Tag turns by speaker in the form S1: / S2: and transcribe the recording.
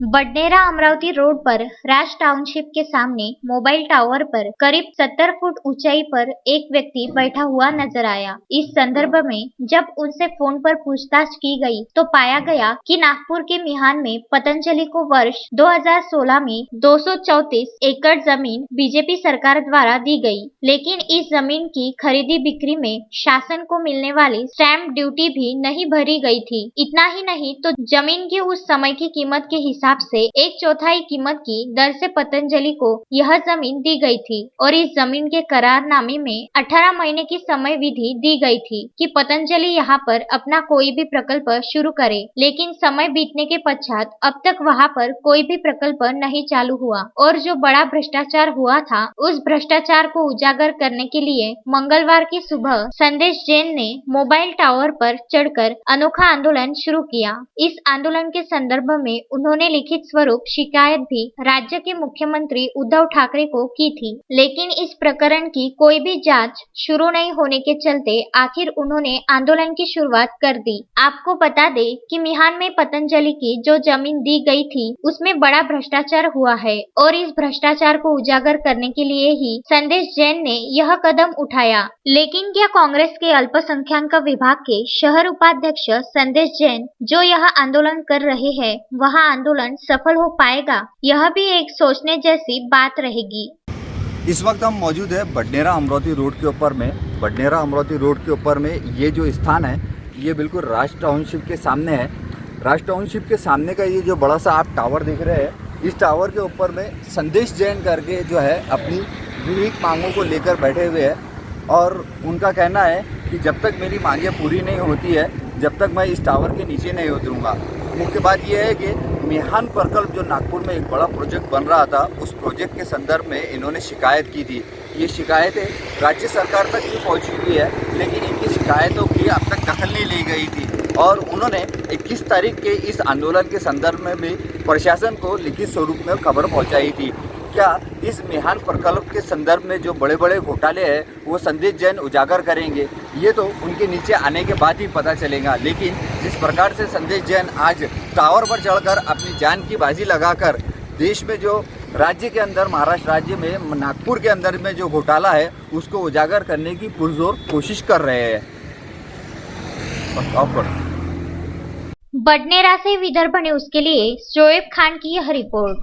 S1: Badnera Amravati road पर राज township के सामने मोबाइल टावर पर करीब 70 फुट ऊंचाई पर एक व्यक्ति बैठा हुआ नजर आया। इस संदर्भ में जब उनसे फोन पर पूछताछ की गई तो पाया गया कि नागपुर के मिहान में पतंजलि को वर्ष 2016 में 234 एकड़ जमीन बीजेपी सरकार द्वारा दी गई, लेकिन इस जमीन की खरीदी बिक्री में शासन को मिलने वाली स्टैंप ड्यूटी भी नहीं भरी गई थी। इतना ही नहीं तो जमीन की उस समय की कीमत के हिसाब से 1/4 कीमत की दर से पतंजलि को यह जमीन दी गई थी और इस जमीन के करारनामे में 18 महीने की समय विधि दी गई थी कि पतंजलि यहाँ पर अपना कोई भी प्रकल्प शुरू करे, लेकिन समय बीतने के पश्चात अब तक वहाँ पर कोई भी प्रकल्प नहीं चालू हुआ और जो बड़ा भ्रष्टाचार हुआ था उस भ्रष्टाचार को उजागर करने के लिए मंगलवार की सुबह संदेश जैन ने मोबाइल टावर पर चढ़कर अनोखा आंदोलन शुरू किया। इस आंदोलन के संदर्भ में उन्होंने लिखित स्वरूप शिकायत भी राज्य के मुख्यमंत्री उद्धव ठाकरे को की थी, लेकिन इस प्रकरण की कोई भी जांच शुरू नहीं होने के चलते आखिर उन्होंने आंदोलन की शुरुआत कर दी। आपको बता दें कि मिहान में पतंजलि की जो जमीन दी गई थी उसमें बड़ा भ्रष्टाचार हुआ है और इस भ्रष्टाचार को उजागर करने के लिए ही संदेश जैन ने यह कदम उठाया। लेकिन क्या कांग्रेस के अल्पसंख्यक विभाग के शहर उपाध्यक्ष संदेश जैन जो यह आंदोलन कर रहे हैं वह आंदोलन सफल हो पाएगा? यह भी एक सोचने जैसी बात रहेगी।
S2: इस वक्त हम मौजूद है बडनेरा अमरावती रोड के ऊपर में। बडनेरा अमरावती रोड के ऊपर में ये जो स्थान है ये बिल्कुल राज टाउनशिप के सामने है। राज टाउनशिप के सामने का ये जो बड़ा सा आप टावर देख रहे हैं, इस टावर के ऊपर में संदेश जैन करके जो है अपनी विवेक मांगों को लेकर बैठे हुए हैं और उनका कहना है कि जब तक मेरी मांगें पूरी नहीं होती है जब तक मैं इस टावर के नीचे नहीं उतरूंगा। मुख्य बात यह है कि मिहान प्रकल्प जो नागपुर में एक बड़ा प्रोजेक्ट बन रहा था उस प्रोजेक्ट के संदर्भ में इन्होंने शिकायत की थी। ये शिकायतें राज्य सरकार तक भी पहुंची हुई है, लेकिन इनकी शिकायतों की अब तक दखल नहीं ली गई थी और उन्होंने 21 तारीख के इस आंदोलन के संदर्भ में भी प्रशासन को लिखित स्वरूप में खबर पहुँचाई थी। क्या इस मिहान प्रकल्प के संदर्भ में जो बड़े बड़े घोटाले हैं वो संदेश जैन उजागर करेंगे, ये तो उनके नीचे आने के बाद ही पता चलेगा। लेकिन जिस प्रकार से संदेश जैन आज टावर पर चढ़कर अपनी जान की बाजी लगाकर देश में जो राज्य के अंदर महाराष्ट्र राज्य में नागपुर के अंदर में जो घोटाला है उसको उजागर करने की पुरजोर कोशिश कर रहे हैं।
S1: बडनेरा से विदर्भ न्यूज के लिए शोएब खान की यह रिपोर्ट।